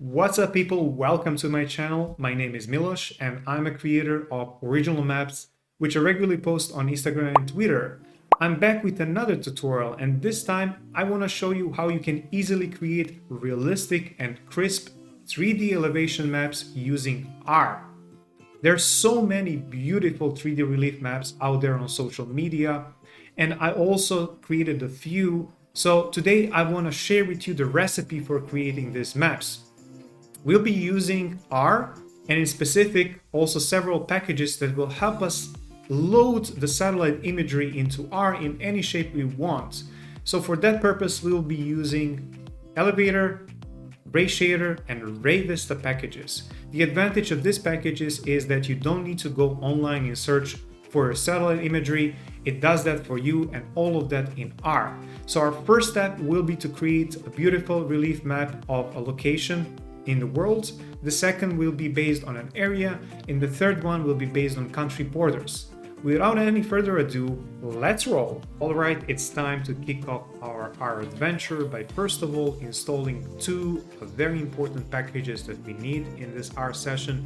What's up, people? Welcome to my channel. My name is Milos and I'm a creator of original maps which I regularly post on Instagram and Twitter. I'm back with another tutorial, and this time I want to show you how you can easily create realistic and crisp 3D elevation maps using R. There's so many beautiful 3D relief maps out there on social media, and I also created a few. So today I want to share with you the recipe for creating these maps. We'll be using R, and in specific also several packages that will help us load the satellite imagery into R in any shape we want. So for that purpose we'll be using elevatr, rayshader and rayvista packages. The advantage of these packages is that you don't need to go online and search for satellite imagery. It does that for you, and all of that in R. So our first step will be to create a beautiful relief map of a location in the world. The second will be based on an area, and the third one will be based on country borders. Without any further ado, let's roll. Alright, it's time to kick off our R adventure by first of all installing two very important packages that we need in this R session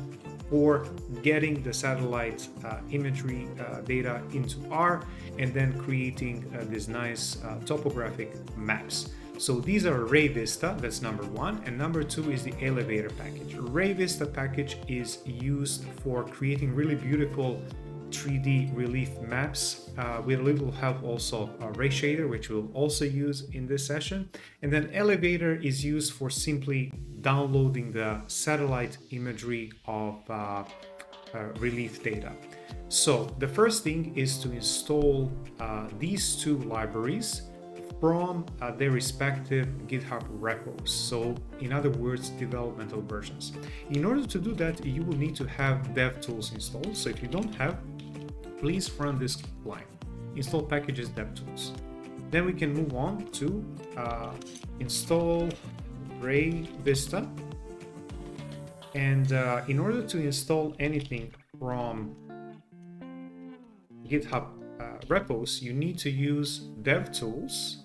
for getting the satellite imagery data into R and then creating these nice topographic maps. So these are rayvista, that's number one, and number two is the elevatr package. Rayvista package is used for creating really beautiful 3D relief maps with a little help also of rayshader, which we'll also use in this session. And then elevatr is used for simply downloading the satellite imagery of relief data. So the first thing is to install these two libraries from their respective GitHub repos. So in other words, developmental versions. In order to do that, you will need to have DevTools installed. So if you don't have, please run this line: install packages DevTools. Then we can move on to install rayvista. And in order to install anything from GitHub repos, you need to use DevTools,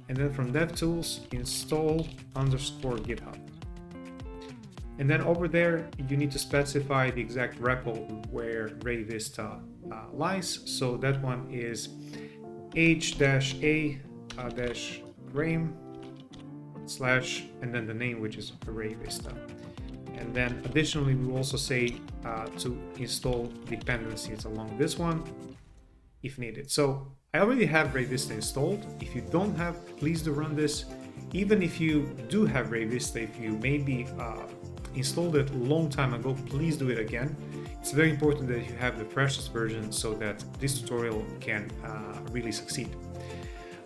and then from DevTools install _GitHub. And then over there you need to specify the exact repo where rayvista lies. So that one is h-a-grame/ and then the name, which is rayvista. And then additionally we will also say to install dependencies along this one if needed. So I already have rayvista installed. If you don't have, please do run this. Even if you do have rayvista, if you maybe installed it a long time ago, please do it again. It's very important that you have the freshest version so that this tutorial can really succeed.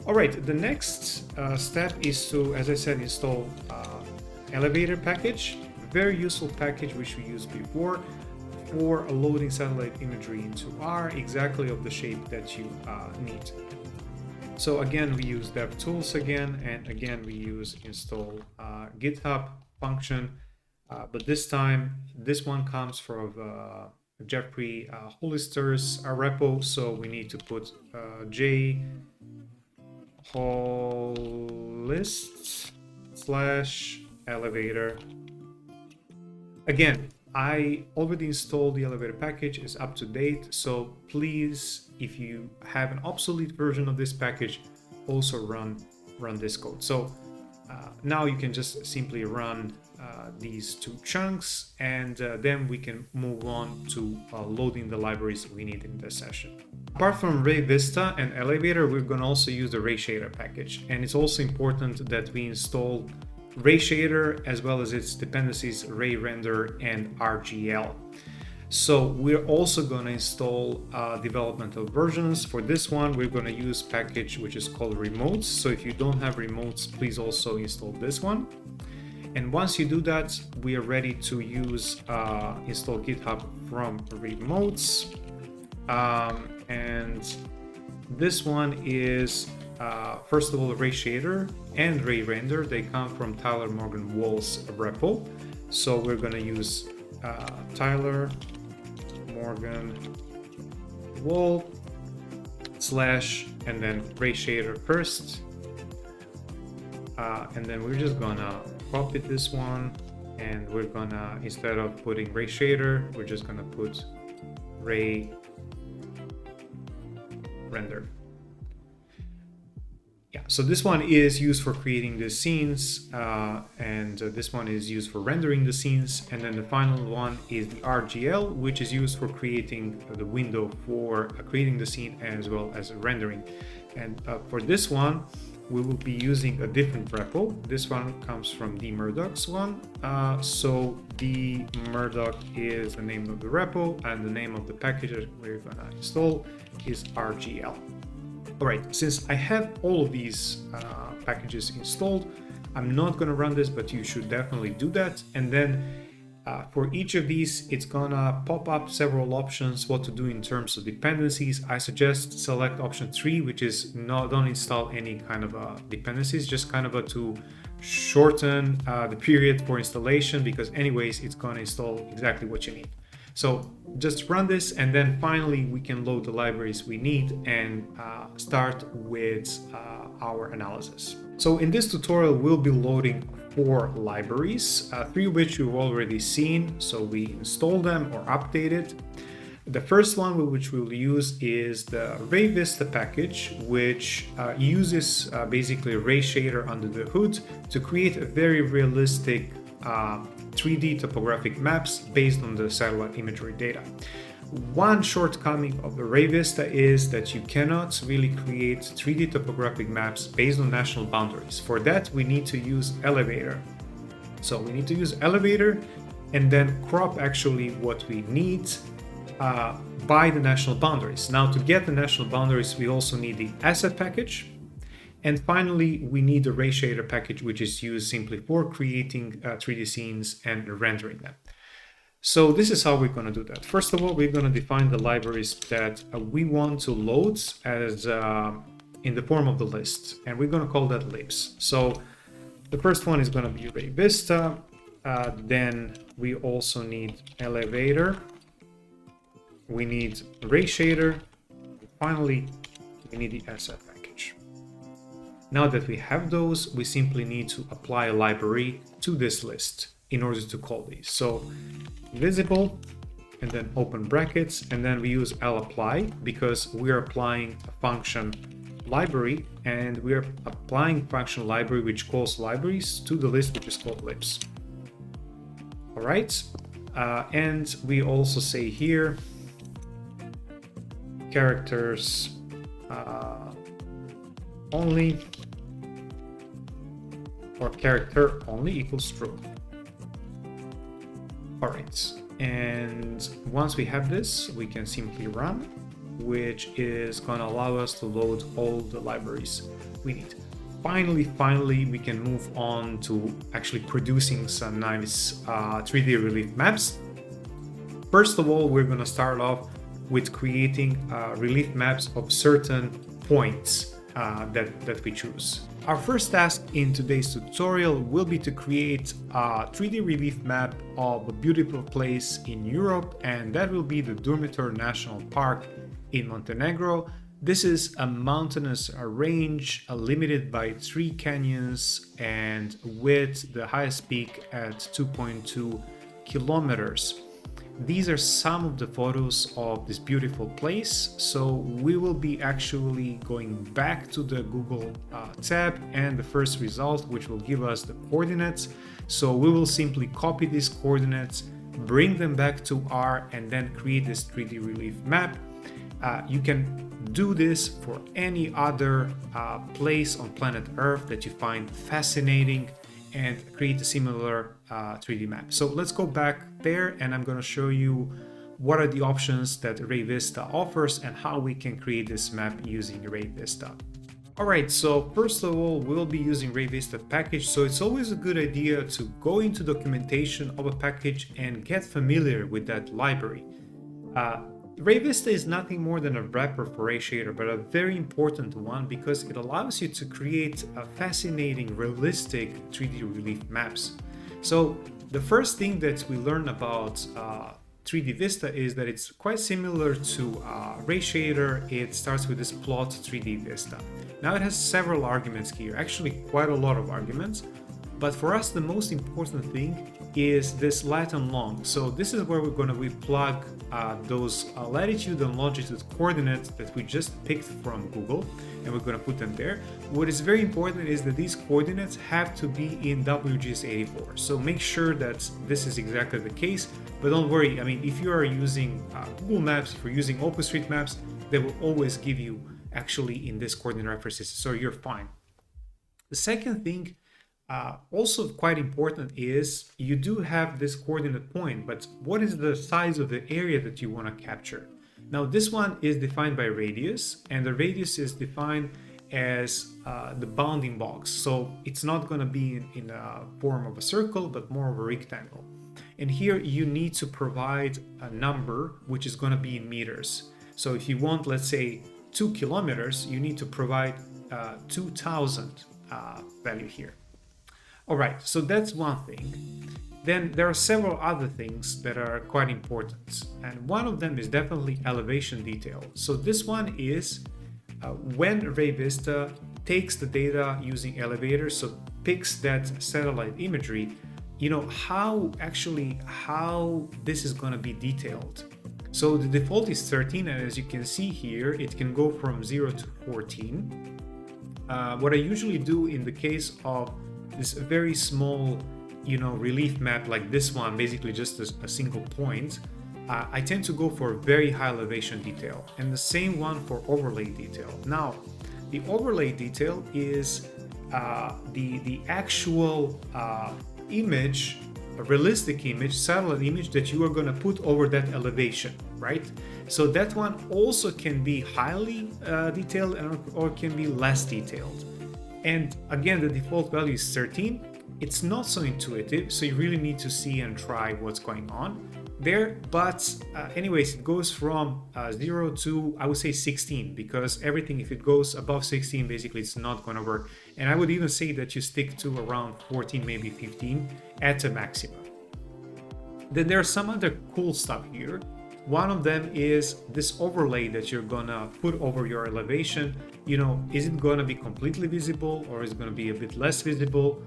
All right, the next step is to, as I said, install elevatr package. Very useful package which we used before for loading satellite imagery into R, exactly of the shape that you need. So again, we use DevTools again, and again we use install GitHub function, but this time this one comes from Jeffrey Hollister's repo, so we need to put J Hollist/elevatr. Again, I already installed the elevatr package, is up to date, so please, if you have an obsolete version of this package, also run this code. So now you can just simply run these two chunks, and then we can move on to loading the libraries we need in this session. Apart from rayvista and elevatr, we're going to also use the rayshader package, and it's also important that we install rayshader as well as its dependencies rayrender and rgl. So we're also going to install developmental versions. For this one we're going to use package which is called remotes. So if you don't have remotes, please also install this one. And once you do that, we are ready to use install GitHub from remotes. And this one is first of all rayshader and rayrender. They come from Tyler Morgan Wall's repo. So we're going to use Tyler Morgan Wall / and then rayshader first, and then we're just gonna copy this one and we're gonna, instead of putting rayshader, we're just gonna put ray render. Yeah, so this one is used for creating the scenes, and this one is used for rendering the scenes, and then the final one is the RGL, which is used for creating the window for creating the scene as well as rendering. And for this one, we will be using a different repo. This one comes from the Murdoch's one. So the Murdoch is the name of the repo, and the name of the package that we're gonna install is RGL. All right, since I have all of these packages installed, I'm not gonna run this, but you should definitely do that. And then for each of these, it's gonna pop up several options what to do in terms of dependencies. I suggest select option 3, which is don't install any kind of dependencies, just kind of to shorten the period for installation, because anyways, it's gonna install exactly what you need. So just run this, and then finally we can load the libraries we need and start with our analysis. So in this tutorial, we'll be loading 4 libraries, 3 of which you've already seen. So we installed them or updated. The first one which we'll use is the rayvista package, which uses basically a rayshader under the hood to create a very realistic 3D topographic maps based on the satellite imagery data. One shortcoming of the rayvista is that you cannot really create 3D topographic maps based on national boundaries. For that, we need to use elevatr. So we need to use elevatr and then crop actually what we need by the national boundaries. Now, to get the national boundaries, we also need the asset package. And finally, we need the rayshader package, which is used simply for creating 3D scenes and rendering them. So this is how we're going to do that. First of all, we're going to define the libraries that we want to load as in the form of the list, and we're going to call that libs. So the first one is going to be rayvista. Then we also need elevatr. We need rayshader. Finally, we need the asset package. Now that we have those, we simply need to apply a library to this list in order to call these. So visible, and then open brackets, and then we use lapply because we're applying a function library, and we're applying function library which calls libraries to the list which is called libs. All right, and we also say here characters only, or character only equals true. All right, and once we have this, we can simply run, which is going to allow us to load all the libraries we need. Finally, we can move on to actually producing some nice 3D relief maps. First of all, we're going to start off with creating relief maps of certain points that we choose. Our first task in today's tutorial will be to create a 3D relief map of a beautiful place in Europe, and that will be the Durmitor National Park in Montenegro. This is a mountainous range limited by 3 canyons and with the highest peak at 2.2 kilometers. These are some of the photos of this beautiful place. So we will be actually going back to the Google tab and the first result, which will give us the coordinates. So we will simply copy these coordinates, bring them back to R, and then create this 3D relief map. You can do this for any other place on planet Earth that you find fascinating and create a similar 3D map. So let's go back there, and I'm going to show you what are the options that rayvista offers and how we can create this map using rayvista. Alright, so first of all, we'll be using rayvista package, so it's always a good idea to go into documentation of a package and get familiar with that library. Rayvista is nothing more than a wrapper for rayshader, but a very important one because it allows you to create a fascinating, realistic 3D relief maps. So the first thing that we learn about 3D Vista is that it's quite similar to rayshader. It starts with this plot 3D Vista. Now it has several arguments here, actually quite a lot of arguments, but for us the most important thing is this lat and long. So this is where we're going to plug those latitude and longitude coordinates that we just picked from Google, and we're going to put them there. What is very important is that these coordinates have to be in WGS84. So make sure that this is exactly the case, but don't worry. I mean, if you are using Google Maps, if you're using OpenStreetMaps, they will always give you actually in this coordinate references, so you're fine. The second thing, also quite important, is you do have this coordinate point, but what is the size of the area that you want to capture? Now this one is defined by radius, and the radius is defined as the bounding box. So it's not going to be in a form of a circle, but more of a rectangle. And here you need to provide a number which is going to be in meters. So if you want, let's say 2 kilometers, you need to provide 2000 value here. All right, so that's one thing. Then there are several other things that are quite important, and one of them is definitely elevation detail. So this one is when rayvista takes the data using elevators, so picks that satellite imagery, you know how this is going to be detailed. So the default is 13, and as you can see here, it can go from 0 to 14. What I usually do in the case of this very small, relief map like this one, basically just a single point, I tend to go for very high elevation detail, and the same one for overlay detail. Now, the overlay detail is the actual image, a realistic image, satellite image that you are going to put over that elevation, right? So that one also can be highly detailed or can be less detailed. And again, the default value is 13. It's not so intuitive, so you really need to see and try what's going on there. But anyways, it goes from 0 to, I would say, 16, because everything, if it goes above 16, basically it's not going to work. And I would even say that you stick to around 14, maybe 15 at a maximum. Then there's some other cool stuff here. One of them is this overlay that you're gonna put over your elevation. Is it gonna be completely visible, or is it gonna be a bit less visible?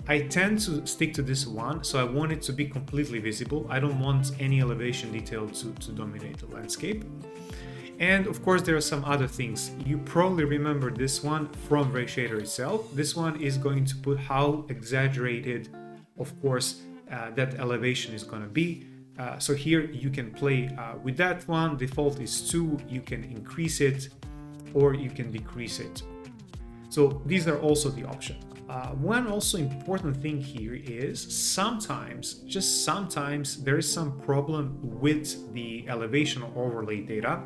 I tend to stick to this one, so I want it to be completely visible. I don't want any elevation detail to dominate the landscape. And of course, there are some other things. You probably remember this one from rayshader itself. This one is going to put how exaggerated, of course, that elevation is gonna be. So here you can play with that one. Default is 2. You can increase it or you can decrease it. So these are also the options. One also important thing here is sometimes, just sometimes, there is some problem with the elevation overlay data.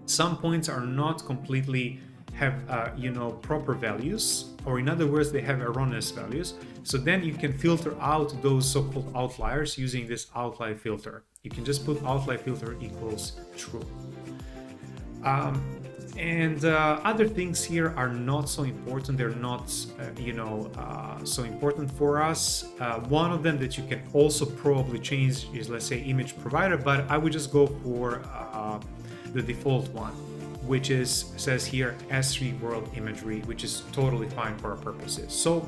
Some points are not completely have proper values, or in other words, they have erroneous values. So then you can filter out those so-called outliers using this outlier filter. You can just put outlier filter equals true. And other things here are not so important. They're not so important for us. One of them that you can also probably change is, let's say, image provider, but I would just go for the default one, which says here S3 world imagery, which is totally fine for our purposes. So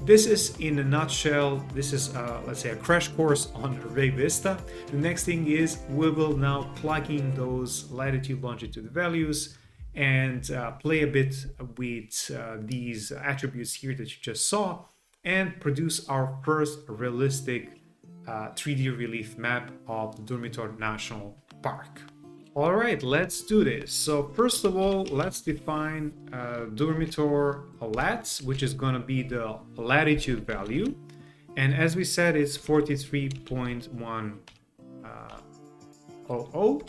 this is, in a nutshell, this is let's say a crash course on rayvista. The next thing is we will now plug in those latitude longitude values and play a bit with these attributes here that you just saw, and produce our first realistic 3D relief map of the Durmitor National Park. All right, let's do this. So first of all, let's define Durmitor lat, which is going to be the latitude value. And as we said, it's 43.100.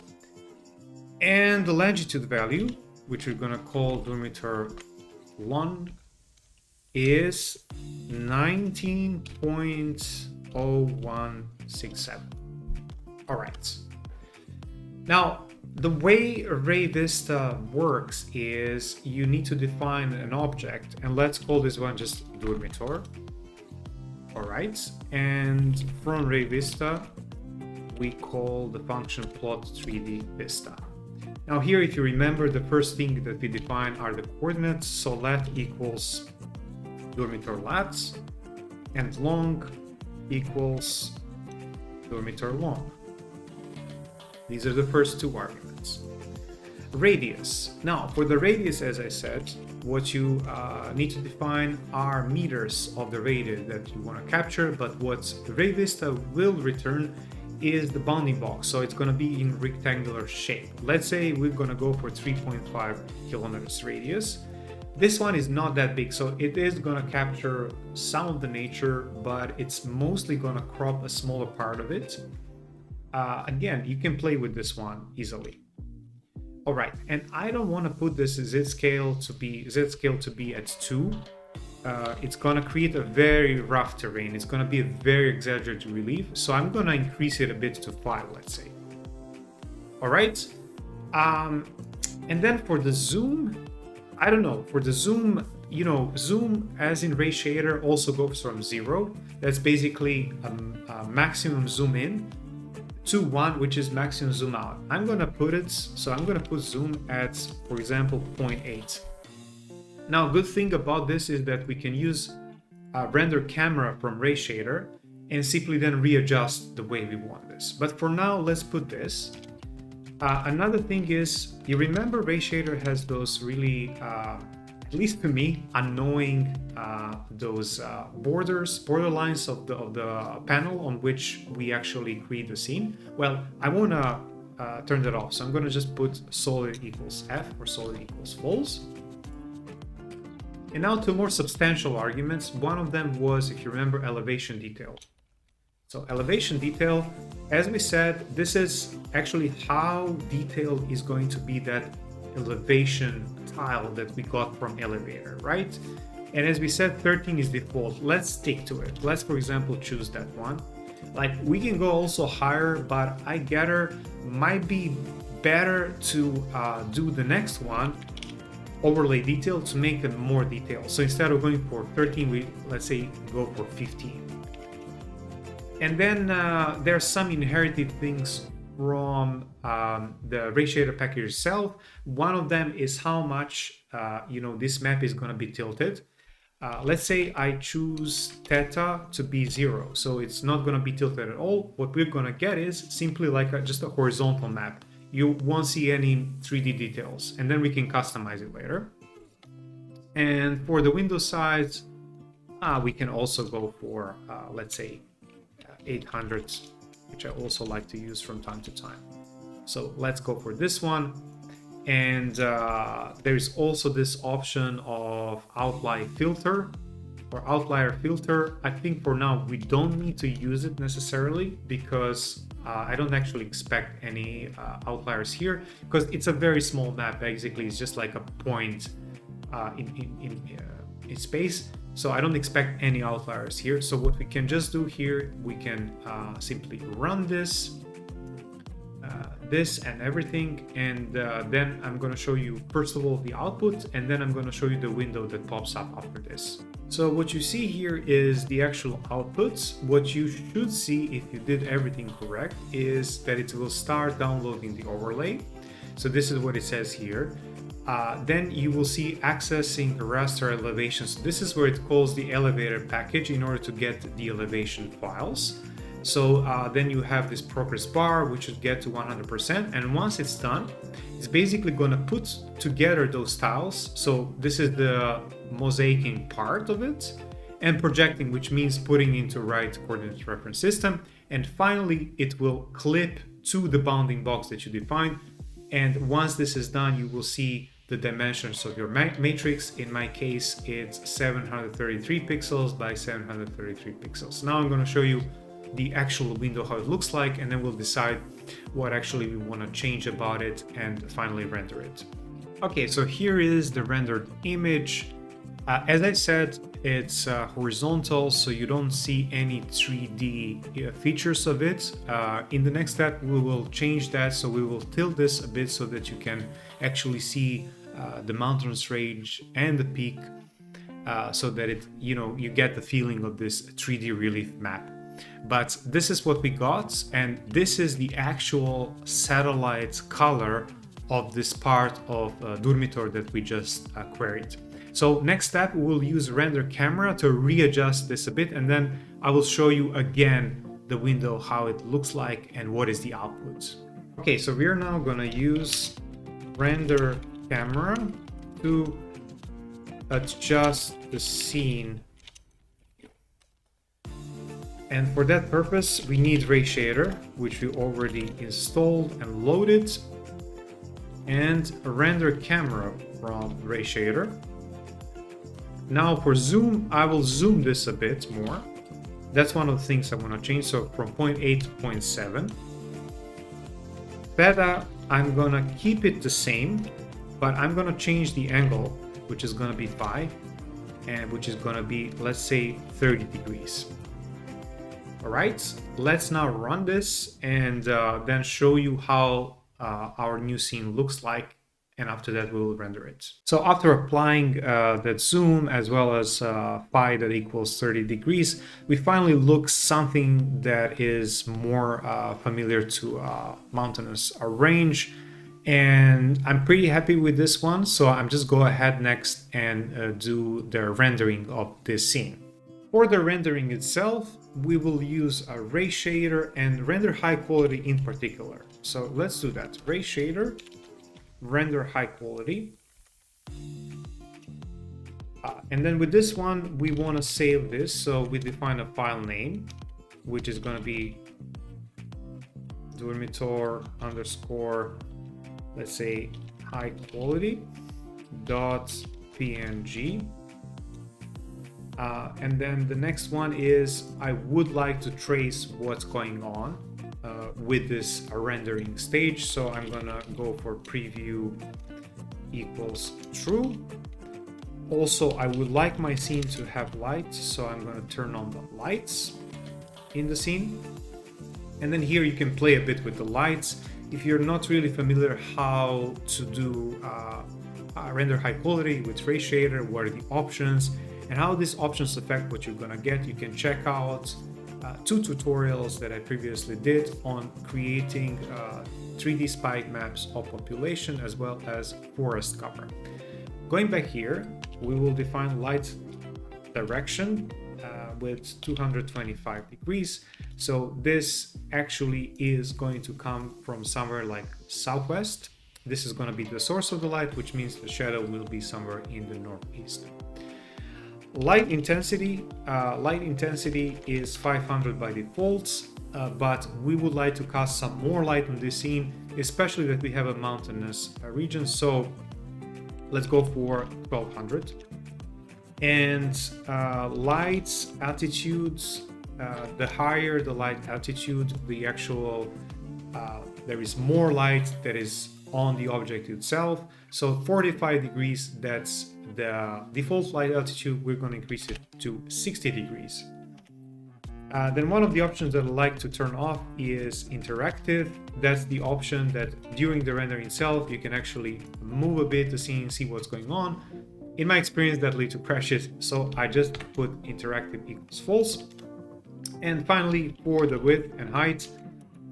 And the longitude value, which we're going to call Durmitor long, is 19.0167. All right. Now, the way rayvista works is you need to define an object, and let's call this one just Durmitor. All right, and from rayvista we call the function plot 3D vista. Now here, if you remember, the first thing that we define are the coordinates. So lat equals Durmitor lat, and long equals Durmitor long. These are the first two arguments. Radius. Now, for the radius, as I said, what you need to define are meters of the radius that you want to capture, but what rayvista will return is the bounding box, so it's going to be in rectangular shape. Let's say we're going to go for 3.5 kilometers radius. This one is not that big, so it is going to capture some of the nature, but it's mostly going to crop a smaller part of it. Again, you can play with this one easily. All right, and I don't want to put this z scale to be at 2. It's gonna create a very rough terrain. It's gonna be a very exaggerated relief, so I'm gonna increase it a bit to 5, let's say. All right, and then for the zoom, I don't know. For the zoom, you know, zoom as in rayshader also goes from 0. That's basically a maximum zoom in, to 1, which is maximum zoom out. I'm gonna put it, so I'm gonna put zoom at, for example, 0.8. Now, good thing about this is that we can use a render camera from rayshader and simply then readjust the way we want this. But for now, let's put this. Another thing is, you remember rayshader has those really, at least to me, annoying those borderlines of the panel on which we actually create the scene. Well, I want to turn that off, so I'm going to just put solid equals F or solid equals false. And now to more substantial arguments. One of them was, if you remember, elevation detail. So elevation detail, as we said, this is actually how detailed is going to be that elevation tile that we got from elevator, right? And as we said, 13 is default. Let's stick to it. Let's, for example, choose that one. Like, we can go also higher, but I gather might be better to do the next one, overlay detail, to make it more detailed. So instead of going for 13, we, let's say, go for 15. And then there are some inherited things from the rayshader package itself. One of them is how much this map is going to be tilted. Let's say I choose theta to be 0, so it's not going to be tilted at all. What we're going to get is simply like just a horizontal map. You won't see any 3D details, and then we can customize it later. And for the window size, we can also go for, let's say, 800, which I also like to use from time to time. So let's go for this one. And there's also this option of outlier filter or outlier filter. I think for now we don't need to use it necessarily, because I don't actually expect any outliers here, because it's a very small map. Basically, it's just like a point in space. So I don't expect any outliers here. So what we can just do here, we can simply run this and everything, and then I'm going to show you first of all the output, and then I'm going to show you the window that pops up after this. So what you see here is the actual outputs. What you should see, if you did everything correct, is that it will start downloading the overlay. So this is what it says here. Then you will see accessing the raster elevations. This is where it calls the elevator package in order to get the elevation files. So then you have this progress bar, which should get to 100%. And once it's done, it's basically going to put together those tiles. So this is the mosaicing part of it, and projecting, which means putting into right coordinate reference system. And finally, it will clip to the bounding box that you defined. And once this is done, you will see the dimensions of your matrix. In my case, it's 733 pixels by 733 pixels. Now I'm going to show you the actual window, how it looks like, and then we'll decide what actually we want to change about it and finally render it. Okay, so here is the rendered image. As I said, it's horizontal, so you don't see any 3D features of it. In the next step, we will change that, so we will tilt this a bit so that you can actually see the mountains range and the peak, so that it, you get the feeling of this 3D relief map. But this is what we got, and this is the actual satellite color of this part of Durmitor that we just queried. So next step, we'll use render camera to readjust this a bit, and then I will show you again the window, how it looks like and what is the output. Okay, so we are now gonna use render camera to adjust the scene. And for that purpose, we need rayshader, which we already installed and loaded, and a render camera from rayshader. Now for zoom, I will zoom this a bit more. That's one of the things I want to change. So from 0.8 to 0.7. Beta, I'm gonna keep it the same, but I'm gonna change the angle, which is gonna be 5, and which is gonna be, let's say, 30 degrees. All right, let's now run this and then show you how our new scene looks like, and after that we will render it. So after applying that zoom as well as phi that equals 30 degrees, we finally look something that is more familiar to mountainous range, and I'm pretty happy with this one. So I'm just go ahead next and do the rendering of this scene. For the rendering itself, we will use a rayshader and render high quality in particular. So let's do that. Rayshader, render high quality. And then with this one, we want to save this. So we define a file name, which is going to be Durmitor underscore, let's say, high quality dot png. And then the next one is I would like to trace what's going on with this rendering stage. So I'm gonna go for preview equals true. Also, I would like my scene to have lights, so I'm gonna turn on the lights in the scene. And then here you can play a bit with the lights. If you're not really familiar how to do render high quality with rayshader, what are the options, and how these options affect what you're gonna get, you can check out 2 tutorials that I previously did on creating 3D spike maps of population as well as forest cover. Going back here, we will define light direction with 225 degrees. So this actually is going to come from somewhere like southwest. This is going to be the source of the light, which means the shadow will be somewhere in the northeast. Light intensity is 500 by default, but we would like to cast some more light on this scene, especially that we have a mountainous region. So let's go for 1200. And light altitudes, the higher the light altitude, the actual there is more light that is on the object itself. So 45 degrees, that's the default light altitude. We're going to increase it to 60 degrees. Then one of the options that I like to turn off is interactive. That's the option that during the render itself you can actually move a bit the scene, see what's going on. In my experience, that leads to crashes, so I just put interactive equals false. And finally, for the width and height,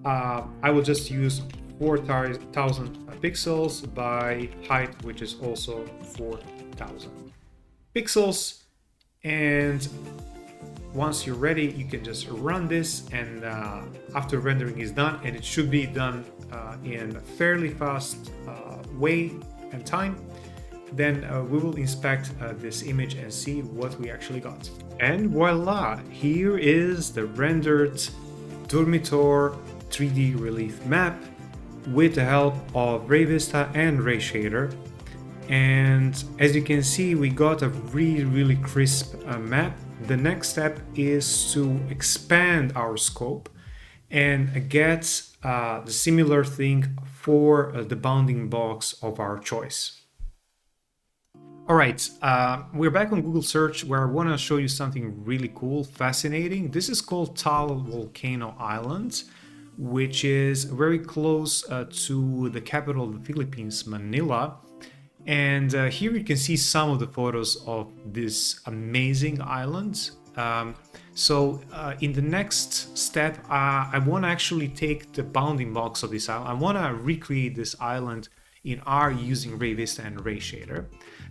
I will just use 4,000 pixels by height, which is also 4,000 pixels. And once you're ready, you can just run this, and after rendering is done, and it should be done in a fairly fast way and time, then we will inspect this image and see what we actually got. And voila, here is the rendered Durmitor 3D relief map with the help of rayvista and rayshader. And as you can see, we got a really crisp map. The next step is to expand our scope and get the similar thing for the bounding box of our choice. All right, we're back on Google search, where I want to show you something really cool, fascinating. This is called Taal Volcano Island, which is very close to the capital of the Philippines, Manila. And here you can see some of the photos of this amazing island. So in the next step, I want to actually take the bounding box of this island. I want to recreate this island in R using rayvista and rayshader.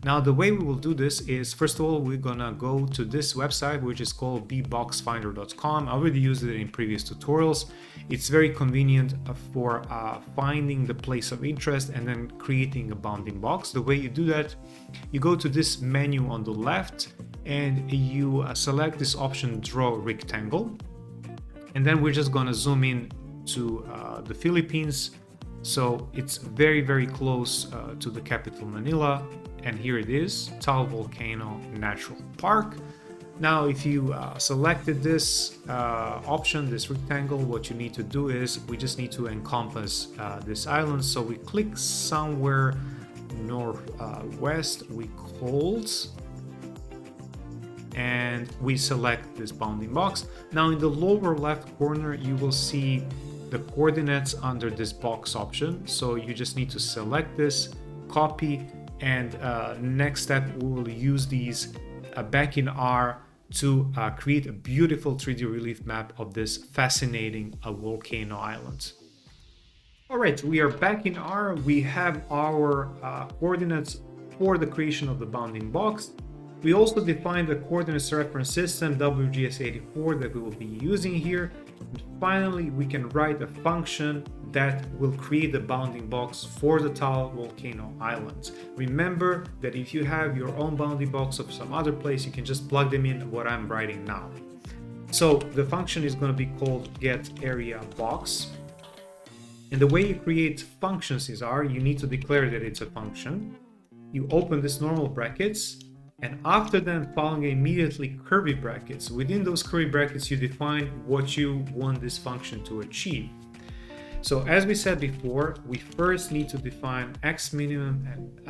Now the way we will do this is, first of all, we're gonna go to this website, which is called bboxfinder.com. I already used it in previous tutorials. It's very convenient for finding the place of interest and then creating a bounding box. The way you do that, you go to this menu on the left and you select this option, draw rectangle. And then we're just gonna zoom in to the Philippines. So it's very, very close to the capital Manila. And here it is, Taal Volcano Natural Park. Now, if you selected this option, this rectangle, what you need to do is we just need to encompass this island. So we click somewhere northwest, we hold, and we select this bounding box. Now in the lower left corner, you will see the coordinates under this box option. So you just need to select this, copy, and next step, we will use these back in R to create a beautiful 3D relief map of this fascinating volcano island. All right, we are back in R. We have our coordinates for the creation of the bounding box. We also defined the coordinates reference system, WGS84, that we will be using here. And finally, we can write a function that will create the bounding box for the Taal volcano island. Remember that if you have your own bounding box of some other place, you can just plug them in what I'm writing now. So the function is going to be called getAreaBox. And the way you create functions is you need to declare that it's a function. You open this normal brackets, and after them following immediately curly brackets. Within those curly brackets, you define what you want this function to achieve. So as we said before, we first need to define x minimum and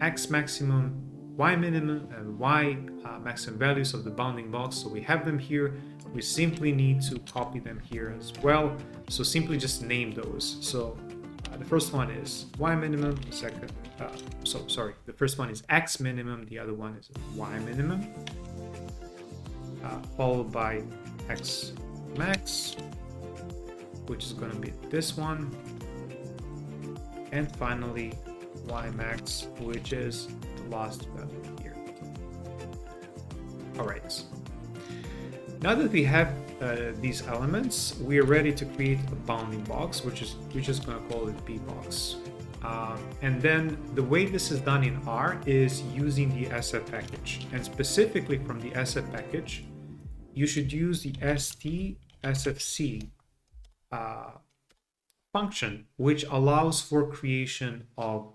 x maximum, y minimum and y maximum values of the bounding box. So we have them here. We simply need to copy them here as well. So simply just name those. So the first one is y minimum, the first one is x minimum, the other one is y minimum, followed by x max, which is going to be this one, and finally y max, which is the last value here. All right, now that we have these elements, we are ready to create a bounding box, which is we're just going to call it bbox. And then the way this is done in R is using the SF package, and specifically from the SF package, you should use the stsfc function, which allows for creation of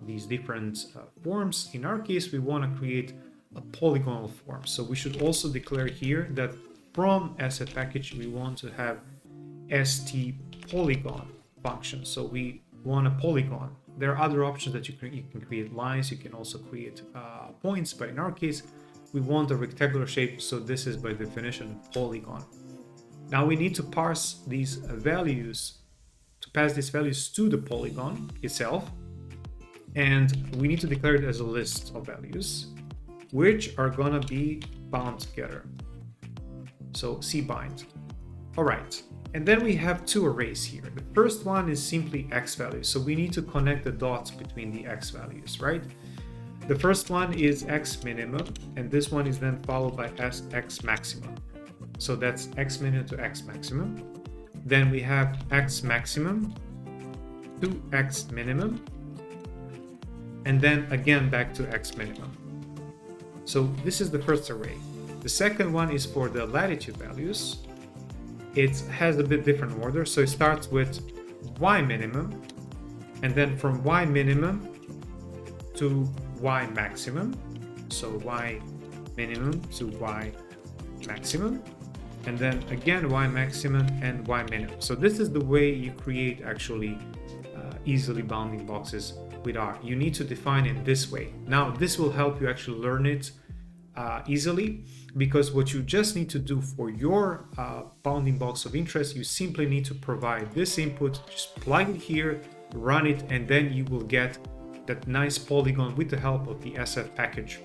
these different forms. In our case, we want to create a polygonal form. So we should also declare here that from SF package, we want to have stPolygon function. So we want a polygon. There are other options that you can create lines, you can also create points, but in our case, we want a rectangular shape. So this is by definition polygon. Now we need to parse these values, to pass these values to the polygon itself. And we need to declare it as a list of values, which are gonna be bound together. So cbind. All right. And then we have two arrays here. The first one is simply x values. So we need to connect the dots between the x values, right? The first one is x minimum, and this one is then followed by x maximum. So that's x minimum to x maximum. Then we have x maximum to x minimum, and then again back to x minimum. So this is the first array. The second one is for the latitude values. It has a bit different order. So it starts with y minimum, and then from y minimum to y maximum. So y minimum to y maximum, and then again y maximum and y minimum. So this is the way you create actually easily bounding boxes with R. You need to define it this way. Now this will help you actually learn it easily, because what you just need to do for your bounding box of interest, you simply need to provide this input, just plug it here, run it, and then you will get that nice polygon with the help of the SF package.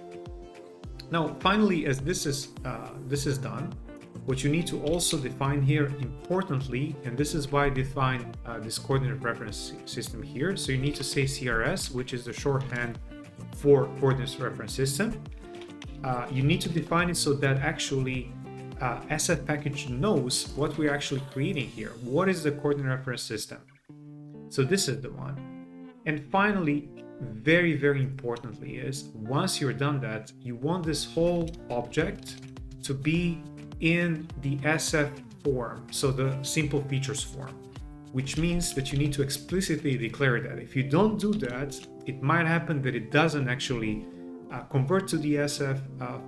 Now finally, as this is done, What you need to also define here importantly, and this is why I define this coordinate reference system here. So you need to say CRS, which is the shorthand for coordinate reference system. You need to define it so that actually SF package knows what we're actually creating here. What is the coordinate reference system? So this is the one. And finally, very, very importantly is once you're done that, you want this whole object to be in the SF form, so the simple features form, which means that you need to explicitly declare that. If you don't do that, it might happen that it doesn't actually convert to the SF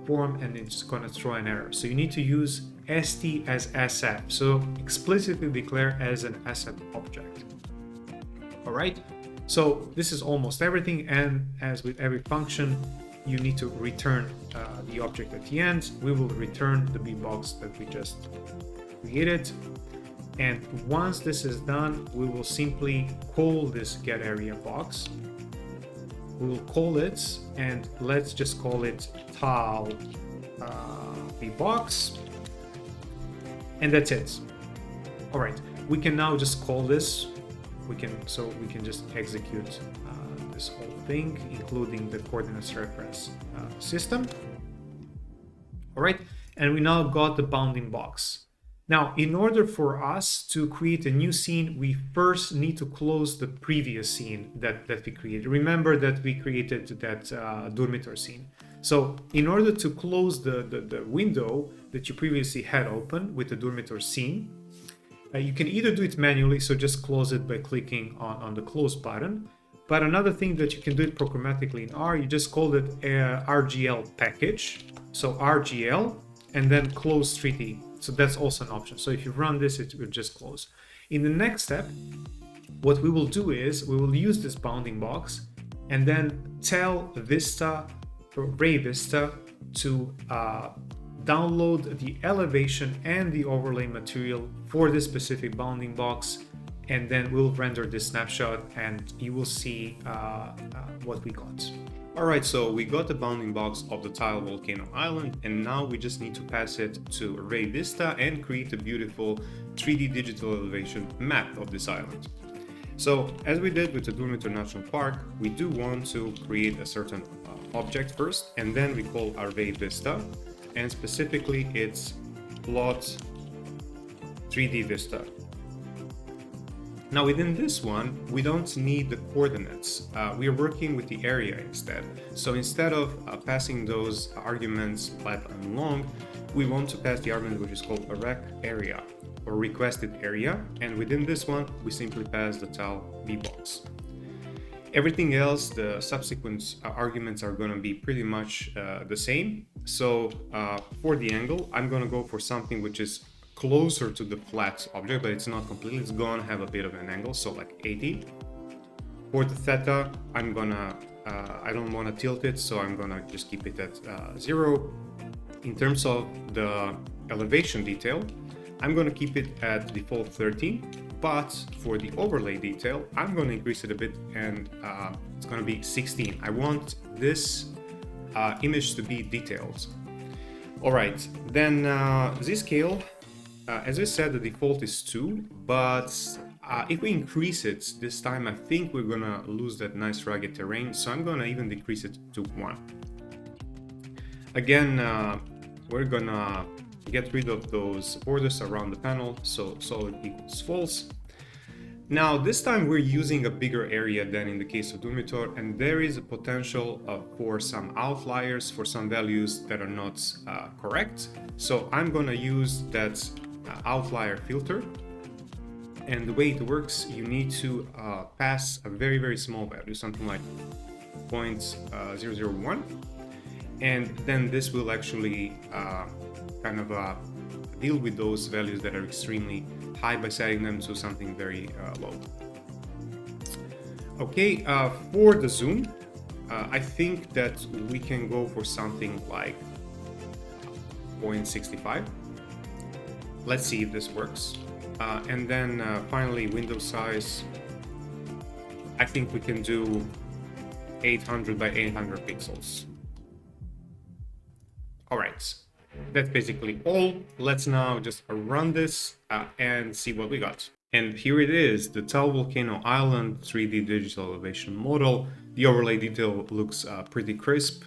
form and it's going to throw an error. So you need to use st as SF, so explicitly declare as an SF object. All right, so this is almost everything, and as with every function, you need to return the object at the end. We will return the B-box that we just created, and once this is done, we will simply call this getAreaBox. We will call it, and let's just call it Taal B-box, and that's it. All right, we can now just call this. We can just execute this whole thing, including the coordinates reference system. All right, and we now got the bounding box. Now, in order for us to create a new scene, we first need to close the previous scene that we created. Remember that we created that Durmitor scene. So in order to close the window that you previously had open with the Durmitor scene, you can either do it manually, so just close it by clicking on the close button. But another thing that you can do it programmatically in R, you just call it RGL package. So RGL and then close 3D. So that's also an option. So if you run this, it will just close. In the next step, what we will do is we will use this bounding box and then tell Vista or rayvista to download the elevation and the overlay material for this specific bounding box, and then we'll render this snapshot and you will see what we got. Alright, so we got the bounding box of the Taal volcano island, and now we just need to pass it to rayvista and create a beautiful 3D digital elevation map of this island. So as we did with the Durmitor National Park, we do want to create a certain object first, and then we call our rayvista, and specifically it's plot 3D vista. Now within this one, we don't need the coordinates. We are working with the area instead. So instead of passing those arguments lat and long, we want to pass the argument which is called a rec area or requested area. And within this one, we simply pass the Taal B-box. Everything else, the subsequent arguments are going to be pretty much the same. So for the angle, I'm going to go for something which is closer to the flat object, but it's not completely. It's going to have a bit of an angle, so like 80. For the theta, I'm going to, I don't want to tilt it, so I'm going to just keep it at 0. In terms of the elevation detail, I'm going to keep it at default 13. But for the overlay detail, I'm going to increase it a bit, and it's going to be 16. I want this image to be detailed. All right, then Z-scale, as I said, the default is 2, but if we increase it this time, I think we're going to lose that nice rugged terrain, so I'm going to even decrease it to 1. Again, we're going to get rid of those borders around the panel, so solid equals false. Now this time we're using a bigger area than in the case of Durmitor, and there is a potential for some outliers, for some values that are not correct. So I'm gonna use that outlier filter, and the way it works, you need to pass a very, very small value, something like 0.001, and then this will actually kind of deal with those values that are extremely high by setting them to something very low. Okay, for the zoom, I think that we can go for something like 0.65. Let's see if this works. And then finally, window size, I think we can do 800 by 800 pixels. All right. That's basically all. Let's now just run this and see what we got. And here it is, the Taal Volcano Island 3D digital elevation model. The overlay detail looks pretty crisp.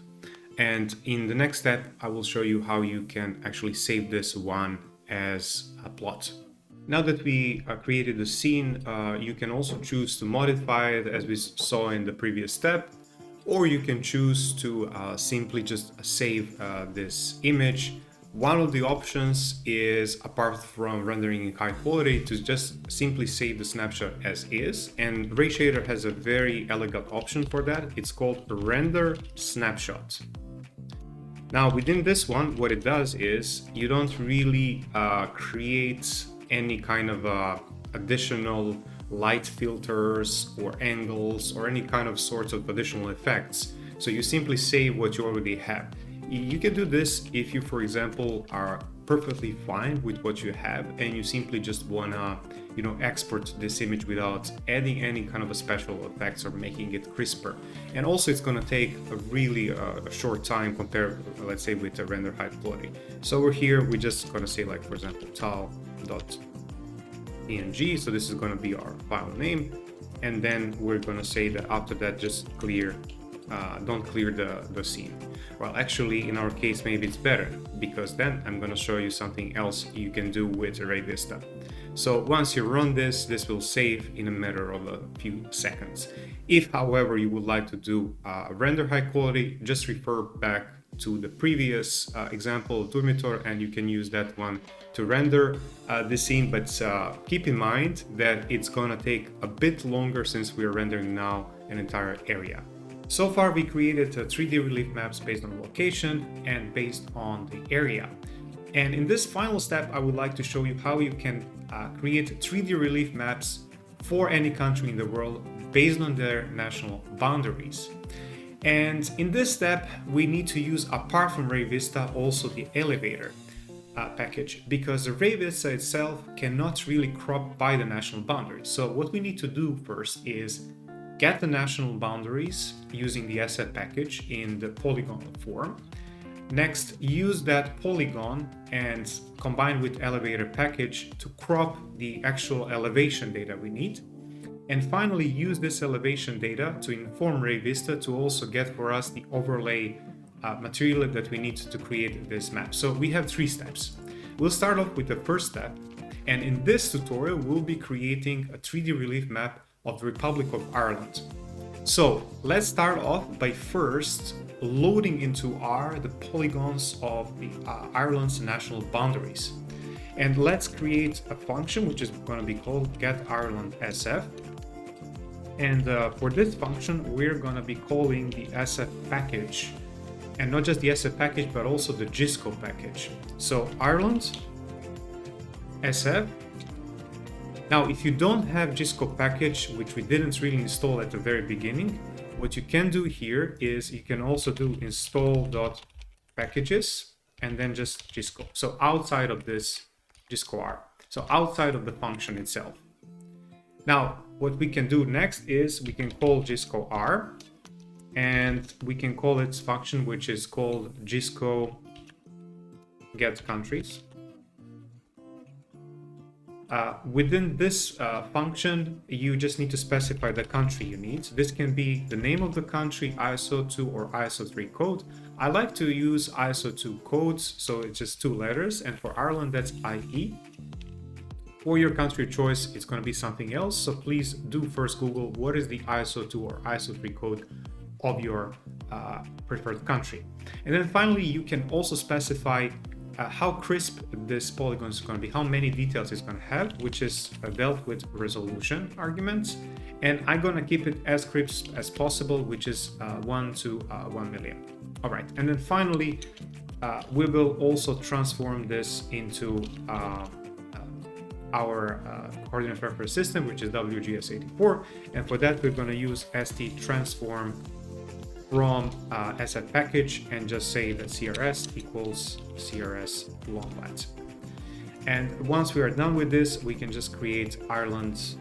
And in the next step, I will show you how you can actually save this one as a plot. Now that we created the scene, you can also choose to modify it as we saw in the previous step, or you can choose to simply just save this image. One of the options is, apart from rendering in high quality, to just simply save the snapshot as is. And rayshader has a very elegant option for that. It's called render snapshot. Now within this one, what it does is you don't really create any kind of additional light filters or angles or any kind of sorts of additional effects. So you simply save what you already have. You can do this if you, for example, are perfectly fine with what you have and you simply just wanna, export this image without adding any kind of a special effects or making it crisper. And also it's gonna take a really short time compared, let's say, with the render high quality. So over here, we're just gonna say, like, for example, taal.png. So this is gonna be our file name. And then we're gonna say that after that, just don't clear the scene. Well, actually, in our case, maybe it's better, because then I'm going to show you something else you can do with rayvista. So once you run this will save in a matter of a few seconds. If, however, you would like to do render high quality, just refer back to the previous example of Durmitor, and you can use that one to render the scene. But keep in mind that it's going to take a bit longer since we are rendering now an entire area. So far, we created 3D relief maps based on location and based on the area. And in this final step, I would like to show you how you can create 3D relief maps for any country in the world based on their national boundaries. And in this step, we need to use, apart from rayvista, also the elevatr package, because the rayvista itself cannot really crop by the national boundaries. So what we need to do first is get the national boundaries using the asset package in the polygon form. Next, use that polygon and combine with elevatr package to crop the actual elevation data we need. And finally, use this elevation data to inform rayvista to also get for us the overlay material that we need to create this map. So we have 3 steps. We'll start off with the first step. And in this tutorial, we'll be creating a 3D relief map of the Republic of Ireland. So let's start off by first loading into R the polygons of the Ireland's national boundaries. And let's create a function which is going to be called getIrelandSF. And for this function, we're going to be calling the SF package, and not just the SF package, but also the GISCO package. So Ireland SF. Now, if you don't have GISCO package, which we didn't really install at the very beginning, what you can do here is you can also do install.packages and then just GISCO. So outside of this GISCO R, so outside of the function itself. Now, what we can do next is we can call GISCO R, and we can call its function, which is called GISCO get countries. Within this function, you just need to specify the country you need. This can be the name of the country, ISO 2 or ISO 3 code. I like to use ISO 2 codes, so it's just 2 letters, and for Ireland, that's IE. For your country choice, it's going to be something else, so please do first Google what is the ISO 2 or ISO 3 code of your preferred country. And then finally, you can also specify how crisp this polygon is going to be, how many details it's going to have, which is dealt with resolution arguments. And I'm going to keep it as crisp as possible, which is 1 to 1 million. All right. And then finally, we will also transform this into our coordinate reference system, which is WGS84. And for that, we're going to use st_transform from SF package and just say that CRS equals CRS longlat. And once we are done with this, we can just create Ireland's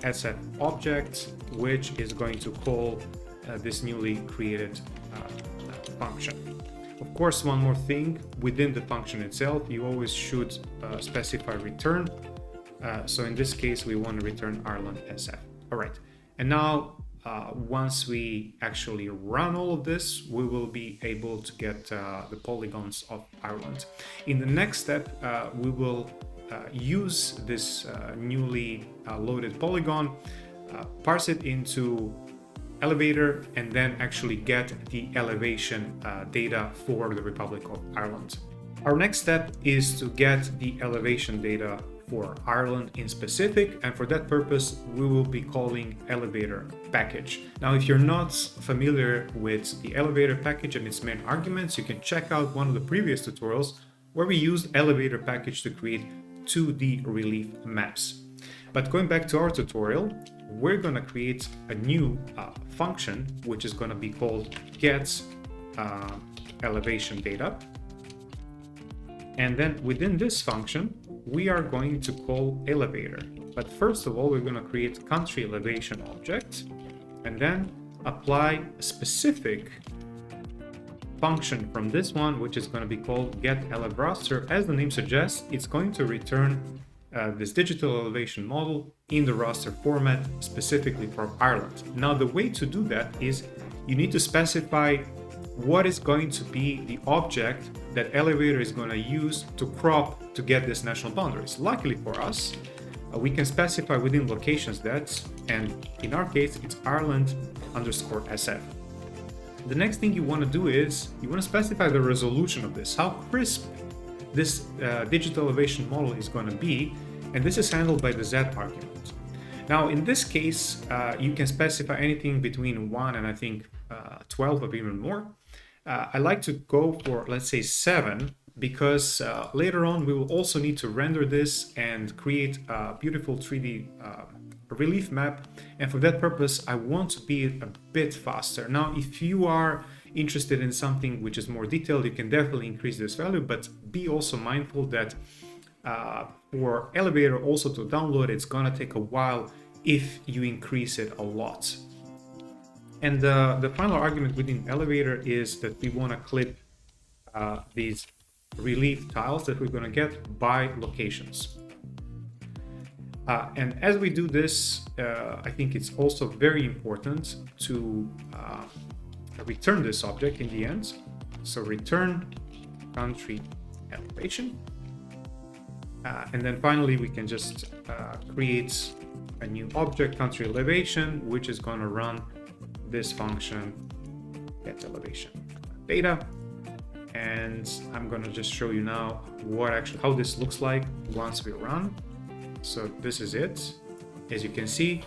SF object, which is going to call this newly created function. Of course, one more thing, within the function itself, you always should specify return. So in this case, we want to return Ireland SF. All right, and now once we actually run all of this, we will be able to get the polygons of Ireland. In the next step, we will use this newly loaded polygon, parse it into elevator, and then actually get the elevation data for the Republic of Ireland. Our next step is to get the elevation data for Ireland in specific, and for that purpose we will be calling elevator package. Now, if you're not familiar with the elevator package and its main arguments, you can check out one of the previous tutorials where we used elevator package to create 2D relief maps. But going back to our tutorial, we're going to create a new function which is going to be called get elevation data, and then within this function we are going to call elevator. But first of all, we're going to create country elevation object and then apply a specific function from this one, which is going to be called get raster. As the name suggests, it's going to return this digital elevation model in the raster format specifically for Ireland. Now, the way to do that is you need to specify what is going to be the object that elevator is going to use to crop to get this national boundaries. Luckily for us, we can specify within locations that, and in our case, it's Ireland_SF. The next thing you want to do is you want to specify the resolution of this, how crisp this digital elevation model is going to be, and this is handled by the Z argument. Now, in this case, you can specify anything between 1 and I think 12 or even more. I like to go for, let's say, 7, because later on we will also need to render this and create a beautiful 3D relief map, and for that purpose I want to be a bit faster. Now, if you are interested in something which is more detailed, you can definitely increase this value, but be also mindful that for elevator also to download, it's gonna take a while if you increase it a lot. And the final argument within elevator is that we want to clip these relief tiles that we're going to get by locations. And as we do this, I think it's also very important to return this object in the end. So return country elevation. And then finally, we can just create a new object, country elevation, which is going to run this function get elevation data. And I'm going to just show you now how this looks like once we run. So this is it. As you can see,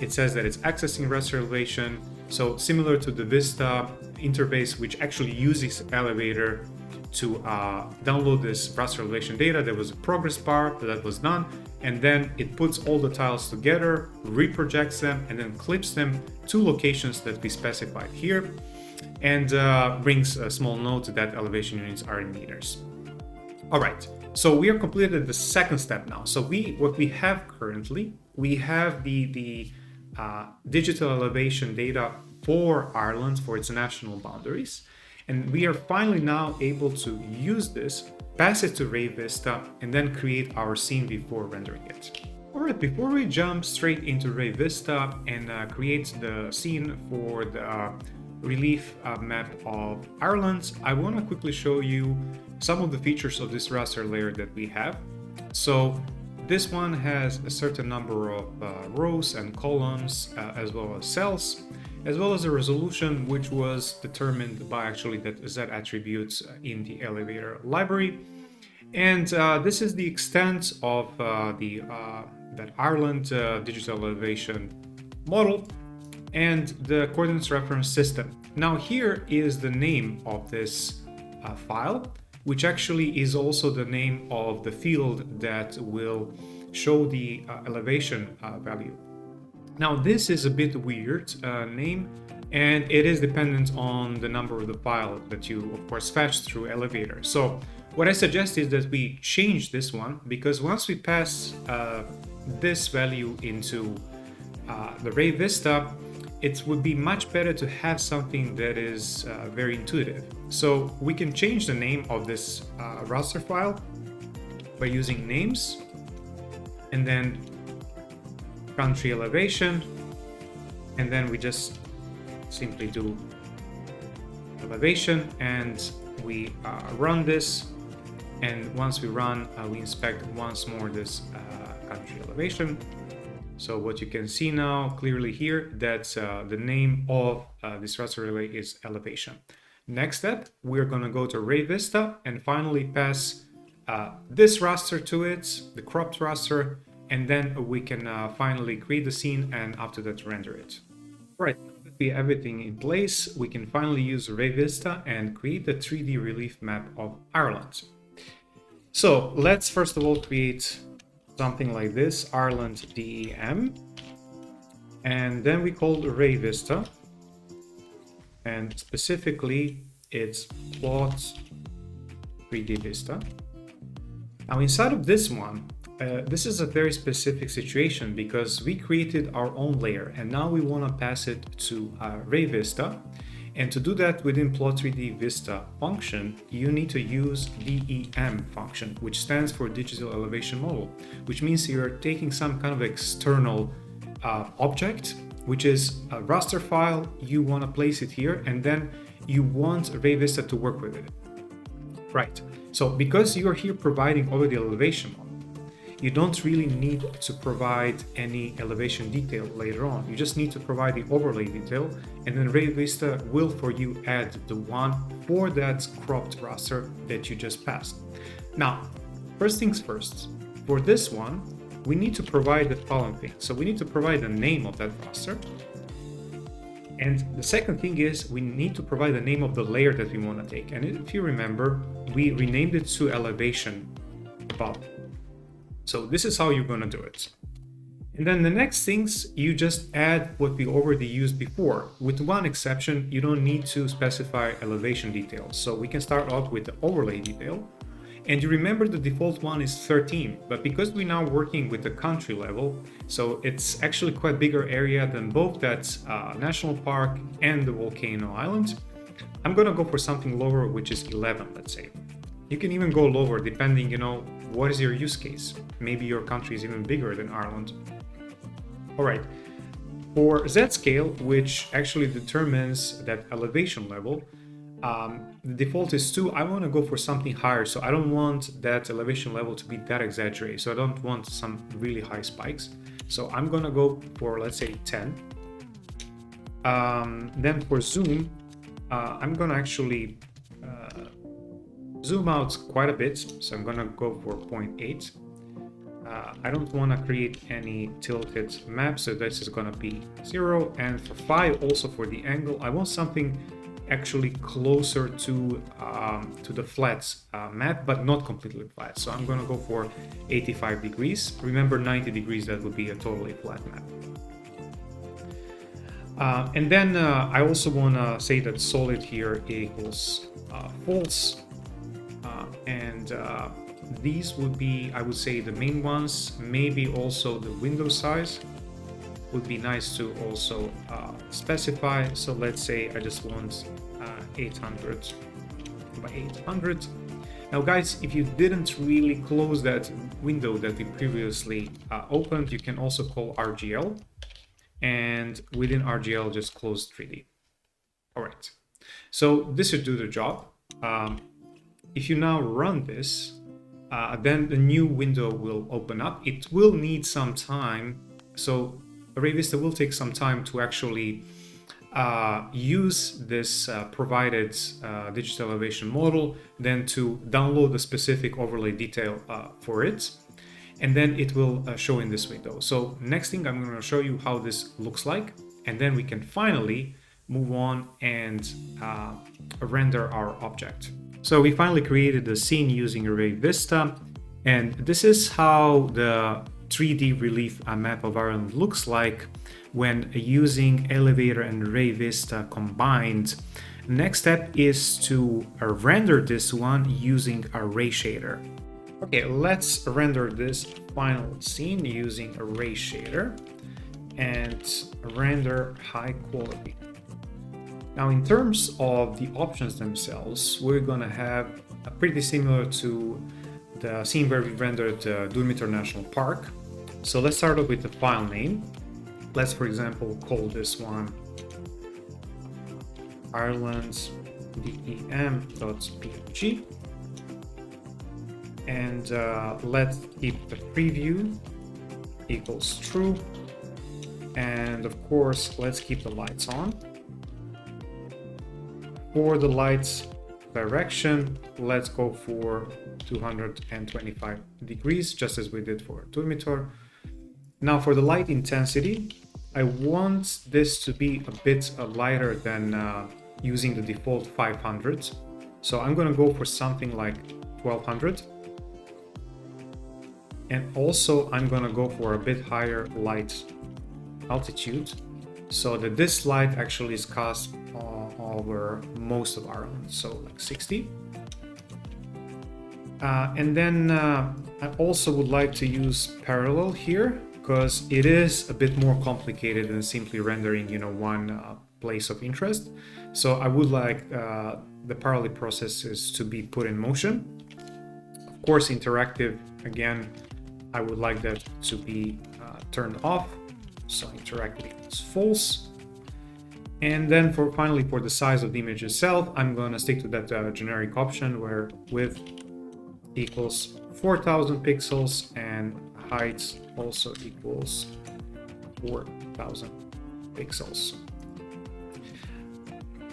it says that it's accessing raster elevation. So similar to the Vista interface, which actually uses elevator to download this raster elevation data, there was a progress bar that was done, and then it puts all the tiles together, reprojects them, and then clips them to locations that we specified here, and brings a small note that elevation units are in meters. All right, so we are completed the second step now. So what we have currently, we have the digital elevation data for Ireland for its national boundaries, and we are finally now able to use this, pass it to rayvista, and then create our scene before rendering it. All right, before we jump straight into rayvista and create the scene for the relief map of Ireland, I want to quickly show you some of the features of this raster layer that we have. So this one has a certain number of rows and columns, as well as cells, as well as a resolution which was determined by actually that Z attributes in the elevator library. And this is the extent of that Ireland digital elevation model and the coordinates reference system. Now here is the name of this file, which actually is also the name of the field that will show the elevation value. Now this is a bit weird name, and it is dependent on the number of the file that you of course fetch through elevator. So what I suggest is that we change this one, because once we pass this value into the rayvista, it would be much better to have something that is very intuitive. So we can change the name of this raster file by using names and then country elevation, and then we just simply do elevation and we run this, and once we run we inspect once more this country elevation. So what you can see now clearly here, that the name of this raster relay is elevation. Next step, we're going to go to rayvista and finally pass this raster to it, the cropped raster, and then we can finally create the scene and after that render it. Right, now that we have everything in place, we can finally use rayvista and create the 3D relief map of Ireland. So let's first of all create something like this, Ireland DEM, and then we call rayvista, and specifically it's plot 3D vista. Now inside of this one, this is a very specific situation because we created our own layer and now we want to pass it to rayvista. And to do that within plot3d vista function, you need to use DEM function, which stands for digital elevation model, which means you're taking some kind of external object, which is a raster file, you want to place it here, and then you want rayvista to work with it. Right, so because you are here providing already elevation model, you don't really need to provide any elevation detail later on. You just need to provide the overlay detail, and then rayvista will for you add the one for that cropped raster that you just passed. Now, first things first, for this one, we need to provide the following thing. So we need to provide the name of that raster. And the second thing is we need to provide the name of the layer that we want to take. And if you remember, we renamed it to elevation above. So this is how you're going to do it. And then the next things, you just add what we already used before. With one exception, you don't need to specify elevation details. So we can start off with the overlay detail. And you remember the default one is 13, but because we're now working with the country level, so it's actually quite bigger area than both that national park and the volcano island, I'm going to go for something lower, which is 11, let's say. You can even go lower depending, what is your use case? Maybe your country is even bigger than Ireland. All right, for Z scale, which actually determines that elevation level, the default is 2. I want to go for something higher, so I don't want that elevation level to be that exaggerated. So I don't want some really high spikes. So I'm going to go for, let's say, 10. Then for zoom, I'm going to actually zoom out quite a bit, so I'm gonna go for 0.8. I don't want to create any tilted map, so this is gonna be 0. And for 5, also for the angle, I want something actually closer to the flat map, but not completely flat. So I'm gonna go for 85 degrees. Remember, 90 degrees, that would be a totally flat map. And then I also want to say that solid here equals false. And these would be, I would say, the main ones. Maybe also the window size would be nice to also specify. So let's say I just want 800 by 800. Now guys, if you didn't really close that window that we previously opened, you can also call RGL, and within RGL just close 3D. All right, so this should do the job. If you now run this, then the new window will open up. It will need some time, so rayvista will take some time to actually use this provided digital elevation model, then to download the specific overlay detail for it, and then it will show in this window. So next thing, I'm going to show you how this looks like, and then we can finally move on and render our object. So we finally created the scene using rayvista, and this is how the 3D relief map of Ireland looks like when using elevatr and rayvista combined. Next step is to render this one using a rayshader. Okay, let's render this final scene using a rayshader. and render high quality. Now, in terms of the options themselves, we're gonna have a pretty similar to the scene where we rendered Durmitor National Park. So let's start off with the file name. Let's, for example, call this one Ireland DEM.png, and let's keep the preview equals true, and of course let's keep the lights on. For the lights direction, let's go for 225 degrees, just as we did for Durmitor. Now for the light intensity, I want this to be a bit lighter than using the default 500. So I'm going to go for something like 1200. And also I'm going to go for a bit higher light altitude so that this light actually is cast over most of Ireland, so like 60. And then I also would like to use parallel here, because it is a bit more complicated than simply rendering, one place of interest. So I would like the parallel processes to be put in motion. Of course, interactive, again, I would like that to be turned off. So interactive is false. And then finally for the size of the image itself, I'm going to stick to that generic option where width equals 4000 pixels and height also equals 4000 pixels.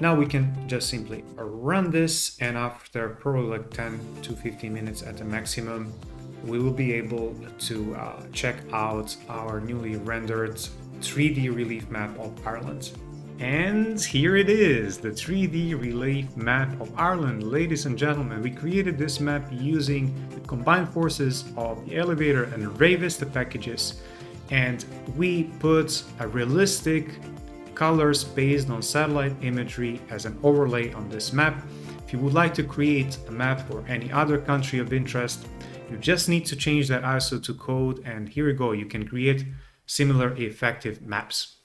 Now we can just simply run this, and after probably like 10 to 15 minutes at the maximum, we will be able to check out our newly rendered 3D relief map of Ireland. And here it is, the 3D relief map of Ireland. Ladies and gentlemen, we created this map using the combined forces of the elevatr and rayvista packages, and we put a realistic colors based on satellite imagery as an overlay on this map. If you would like to create a map for any other country of interest, you just need to change that ISO to code, and here you go, you can create similar effective maps.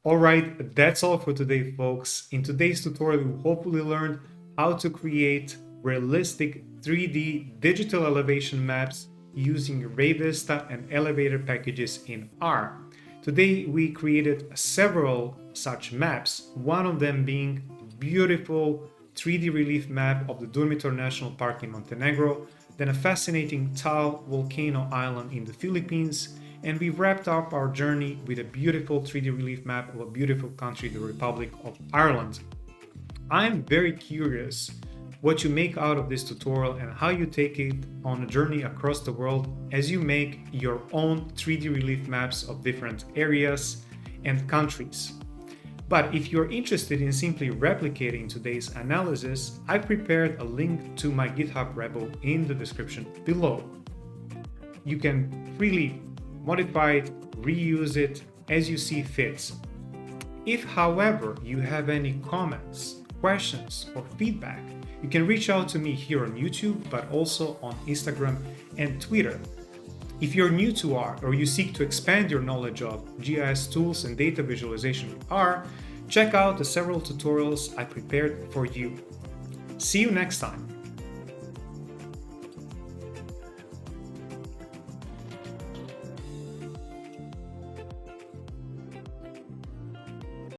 Alright, that's all for today, folks. In today's tutorial, we hopefully learned how to create realistic 3D digital elevation maps using rayvista and elevatr packages in R. Today, we created several such maps, one of them being a beautiful 3D relief map of the Durmitor National Park in Montenegro, then a fascinating Taal volcano island in the Philippines, and we wrapped up our journey with a beautiful 3D relief map of a beautiful country, the Republic of Ireland. I'm very curious what you make out of this tutorial and how you take it on a journey across the world as you make your own 3D relief maps of different areas and countries. But if you're interested in simply replicating today's analysis, I prepared a link to my GitHub repo in the description below. You can freely modify it, reuse it as you see fit. If, however, you have any comments, questions, or feedback, you can reach out to me here on YouTube, but also on Instagram and Twitter. If you're new to R or you seek to expand your knowledge of GIS tools and data visualization with R, check out the several tutorials I prepared for you. See you next time.